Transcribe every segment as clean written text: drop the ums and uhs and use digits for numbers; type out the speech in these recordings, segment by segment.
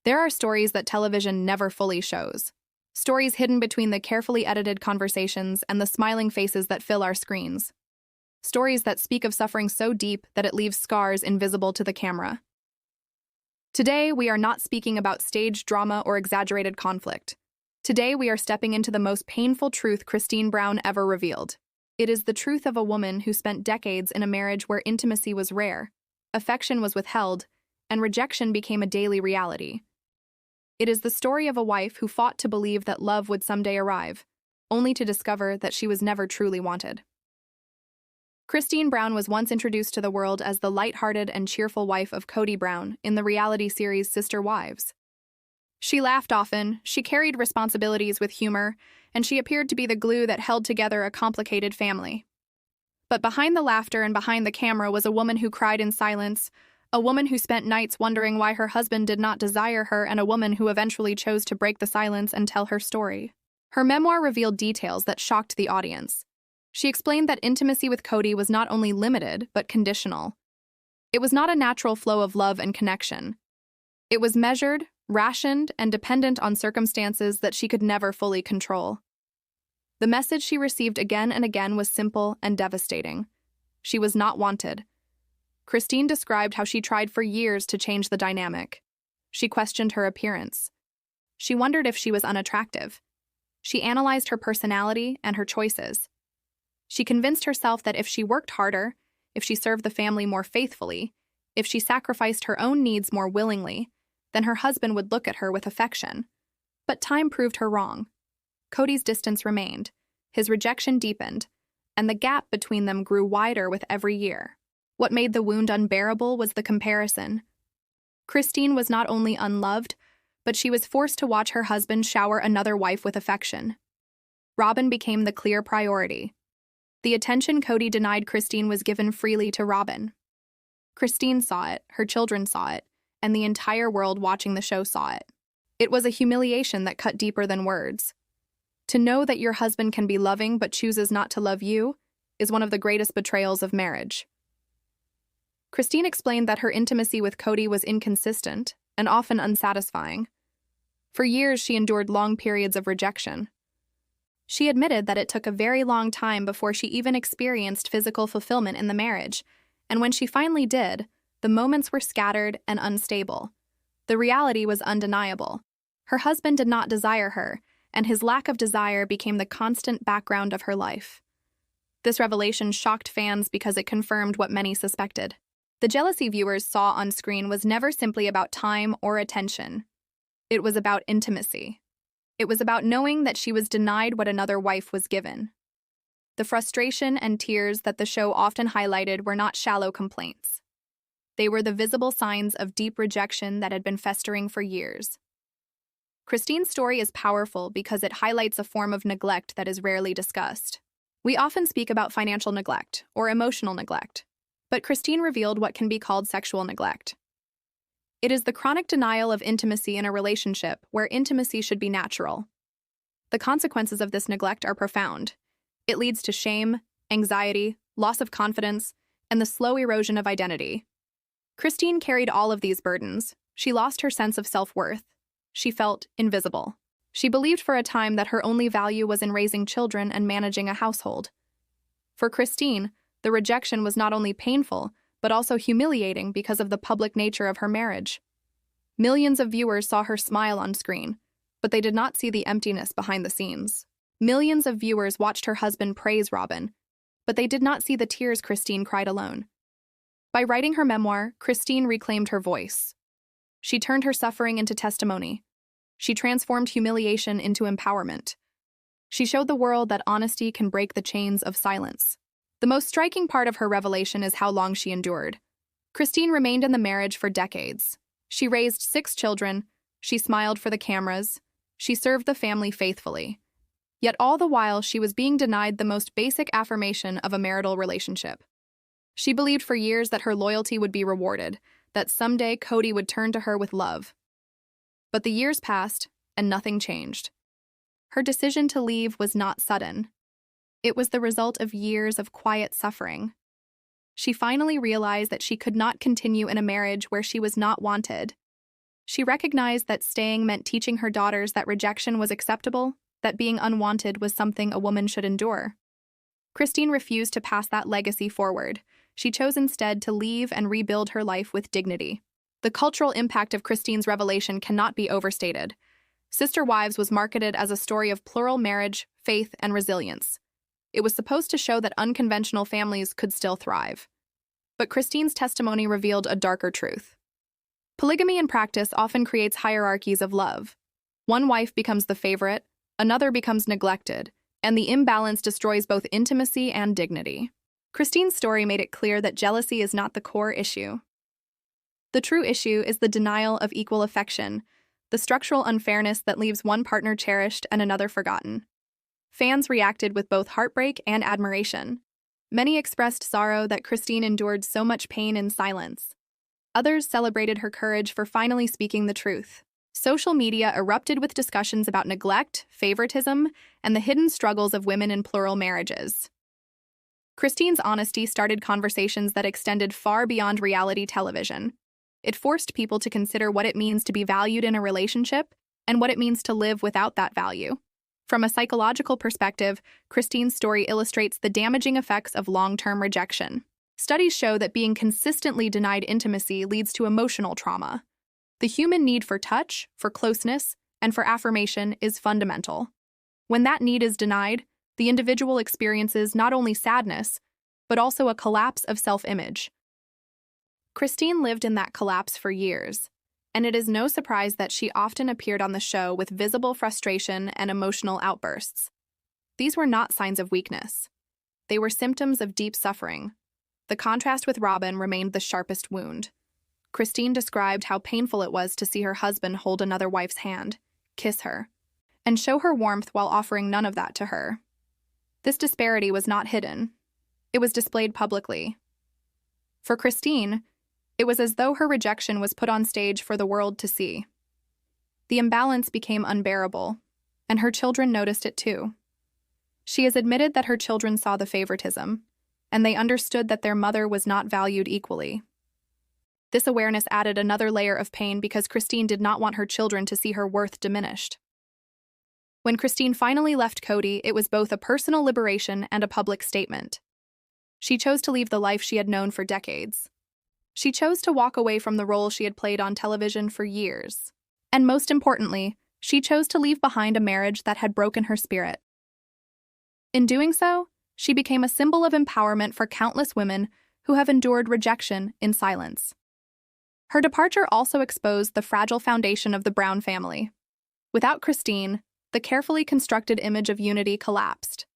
There are stories that television never fully shows. Stories hidden between the carefully edited conversations and the smiling faces that fill our screens. Stories that speak of suffering so deep that it leaves scars invisible to the camera. Today, we are not speaking about staged drama or exaggerated conflict. Today, we are stepping into the most painful truth Kody Brown ever revealed. It is the truth of a woman who spent decades in a marriage where intimacy was rare, affection was withheld, and rejection became a daily reality. It is the story of a wife who fought to believe that love would someday arrive, only to discover that she was never truly wanted. Kody Brown was once introduced to the world as the lighthearted and cheerful wife of Kody Brown in the reality series Sister Wives. She laughed often, she carried responsibilities with humor, and she appeared to be the glue that held together a complicated family. But behind the laughter and behind the camera was a woman who cried in silence, a woman who spent nights wondering why her husband did not desire her, and a woman who eventually chose to break the silence and tell her story. Her memoir revealed details that shocked the audience. She explained that intimacy with Kody was not only limited, but conditional. It was not a natural flow of love and connection. It was measured, rationed, and dependent on circumstances that she could never fully control. The message she received again and again was simple and devastating. She was not wanted. Kody described how she tried for years to change the dynamic. She questioned her appearance. She wondered if she was unattractive. She analyzed her personality and her choices. She convinced herself that if she worked harder, if she served the family more faithfully, if she sacrificed her own needs more willingly, then her husband would look at her with affection. But time proved her wrong. Kody's distance remained, his rejection deepened, and the gap between them grew wider with every year. What made the wound unbearable was the comparison. Kody was not only unloved, but she was forced to watch her husband shower another wife with affection. Robyn became the clear priority. The attention Kody denied Kody was given freely to Robyn. Kody saw it, her children saw it, and the entire world watching the show saw it. It was a humiliation that cut deeper than words. To know that your husband can be loving but chooses not to love you is one of the greatest betrayals of marriage. Kody explained that her intimacy with Kody was inconsistent and often unsatisfying. For years, she endured long periods of rejection. She admitted that it took a very long time before she even experienced physical fulfillment in the marriage, and when she finally did, the moments were scattered and unstable. The reality was undeniable. Her husband did not desire her, and his lack of desire became the constant background of her life. This revelation shocked fans because it confirmed what many suspected. The jealousy viewers saw on screen was never simply about time or attention. It was about intimacy. It was about knowing that she was denied what another wife was given. The frustration and tears that the show often highlighted were not shallow complaints. They were the visible signs of deep rejection that had been festering for years. Kody's story is powerful because it highlights a form of neglect that is rarely discussed. We often speak about financial neglect or emotional neglect, but Kody revealed what can be called sexual neglect. It is the chronic denial of intimacy in a relationship where intimacy should be natural. The consequences of this neglect are profound. It leads to shame, anxiety, loss of confidence, and the slow erosion of identity. Kody carried all of these burdens. She lost her sense of self-worth. She felt invisible. She believed for a time that her only value was in raising children and managing a household. For Kody, the rejection was not only painful, but also humiliating because of the public nature of her marriage. Millions of viewers saw her smile on screen, but they did not see the emptiness behind the scenes. Millions of viewers watched her husband praise Robyn, but they did not see the tears Kody cried alone. By writing her memoir, Kody reclaimed her voice. She turned her suffering into testimony. She transformed humiliation into empowerment. She showed the world that honesty can break the chains of silence. The most striking part of her revelation is how long she endured. Kody remained in the marriage for decades. She raised 6 children, she smiled for the cameras, she served the family faithfully. Yet all the while, she was being denied the most basic affirmation of a marital relationship. She believed for years that her loyalty would be rewarded, that someday Kody would turn to her with love. But the years passed, and nothing changed. Her decision to leave was not sudden. It was the result of years of quiet suffering. She finally realized that she could not continue in a marriage where she was not wanted. She recognized that staying meant teaching her daughters that rejection was acceptable, that being unwanted was something a woman should endure. Christine refused to pass that legacy forward. She chose instead to leave and rebuild her life with dignity. The cultural impact of Christine's revelation cannot be overstated. Sister Wives was marketed as a story of plural marriage, faith, and resilience. It was supposed to show that unconventional families could still thrive. But Christine's testimony revealed a darker truth. Polygamy in practice often creates hierarchies of love. One wife becomes the favorite, another becomes neglected, and the imbalance destroys both intimacy and dignity. Christine's story made it clear that jealousy is not the core issue. The true issue is the denial of equal affection, the structural unfairness that leaves one partner cherished and another forgotten. Fans reacted with both heartbreak and admiration. Many expressed sorrow that Christine endured so much pain in silence. Others celebrated her courage for finally speaking the truth. Social media erupted with discussions about neglect, favoritism, and the hidden struggles of women in plural marriages. Christine's honesty started conversations that extended far beyond reality television. It forced people to consider what it means to be valued in a relationship and what it means to live without that value. From a psychological perspective, Christine's story illustrates the damaging effects of long-term rejection. Studies show that being consistently denied intimacy leads to emotional trauma. The human need for touch, for closeness, and for affirmation is fundamental. When that need is denied, the individual experiences not only sadness, but also a collapse of self-image. Christine lived in that collapse for years, and it is no surprise that she often appeared on the show with visible frustration and emotional outbursts. These were not signs of weakness. They were symptoms of deep suffering. The contrast with Robyn remained the sharpest wound. Christine described how painful it was to see her husband hold another wife's hand, kiss her, and show her warmth while offering none of that to her. This disparity was not hidden. It was displayed publicly. For Christine, it was as though her rejection was put on stage for the world to see. The imbalance became unbearable, and her children noticed it too. She has admitted that her children saw the favoritism, and they understood that their mother was not valued equally. This awareness added another layer of pain because Christine did not want her children to see her worth diminished. When Christine finally left Kody, it was both a personal liberation and a public statement. She chose to leave the life she had known for decades. She chose to walk away from the role she had played on television for years. And most importantly, she chose to leave behind a marriage that had broken her spirit. In doing so, she became a symbol of empowerment for countless women who have endured rejection in silence. Her departure also exposed the fragile foundation of the Brown family. Without Christine, the carefully constructed image of unity collapsed.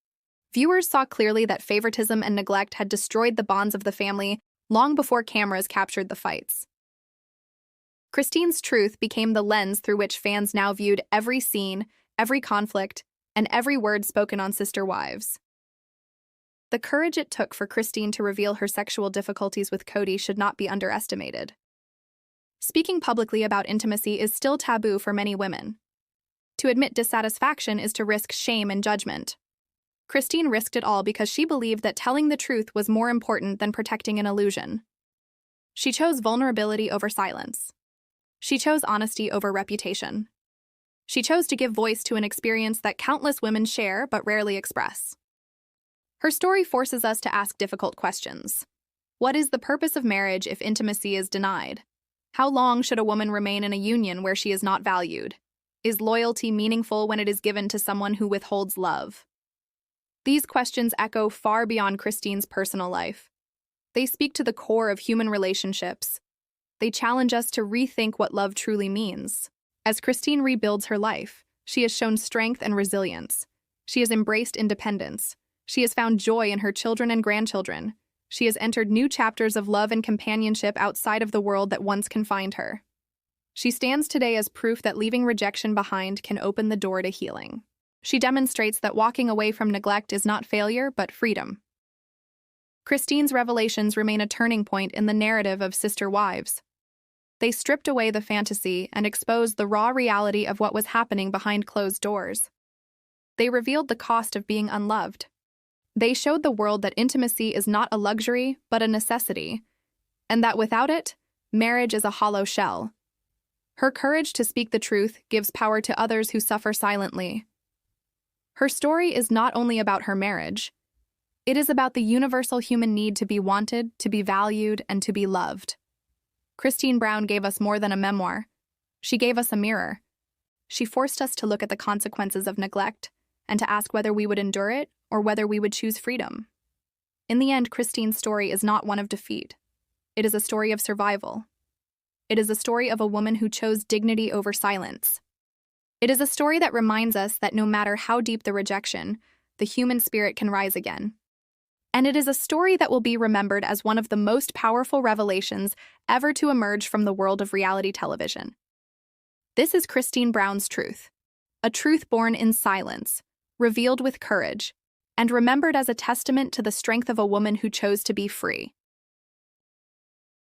Viewers saw clearly that favoritism and neglect had destroyed the bonds of the family long before cameras captured the fights. Christine's truth became the lens through which fans now viewed every scene, every conflict, and every word spoken on Sister Wives. The courage it took for Christine to reveal her sexual difficulties with Kody should not be underestimated. Speaking publicly about intimacy is still taboo for many women. To admit dissatisfaction is to risk shame and judgment. Christine risked it all because she believed that telling the truth was more important than protecting an illusion. She chose vulnerability over silence. She chose honesty over reputation. She chose to give voice to an experience that countless women share but rarely express. Her story forces us to ask difficult questions. What is the purpose of marriage if intimacy is denied? How long should a woman remain in a union where she is not valued? Is loyalty meaningful when it is given to someone who withholds love? These questions echo far beyond Christine's personal life. They speak to the core of human relationships. They challenge us to rethink what love truly means. As Christine rebuilds her life, she has shown strength and resilience. She has embraced independence. She has found joy in her children and grandchildren. She has entered new chapters of love and companionship outside of the world that once confined her. She stands today as proof that leaving rejection behind can open the door to healing. She demonstrates that walking away from neglect is not failure, but freedom. Christine's revelations remain a turning point in the narrative of Sister Wives. They stripped away the fantasy and exposed the raw reality of what was happening behind closed doors. They revealed the cost of being unloved. They showed the world that intimacy is not a luxury, but a necessity, and that without it, marriage is a hollow shell. Her courage to speak the truth gives power to others who suffer silently. Her story is not only about her marriage. It is about the universal human need to be wanted, to be valued, and to be loved. Kody Brown gave us more than a memoir. She gave us a mirror. She forced us to look at the consequences of neglect and to ask whether we would endure it or whether we would choose freedom. In the end, Kody's story is not one of defeat. It is a story of survival. It is a story of a woman who chose dignity over silence. It is a story that reminds us that no matter how deep the rejection, the human spirit can rise again. And it is a story that will be remembered as one of the most powerful revelations ever to emerge from the world of reality television. This is Kody Brown's truth, a truth born in silence, revealed with courage, and remembered as a testament to the strength of a woman who chose to be free.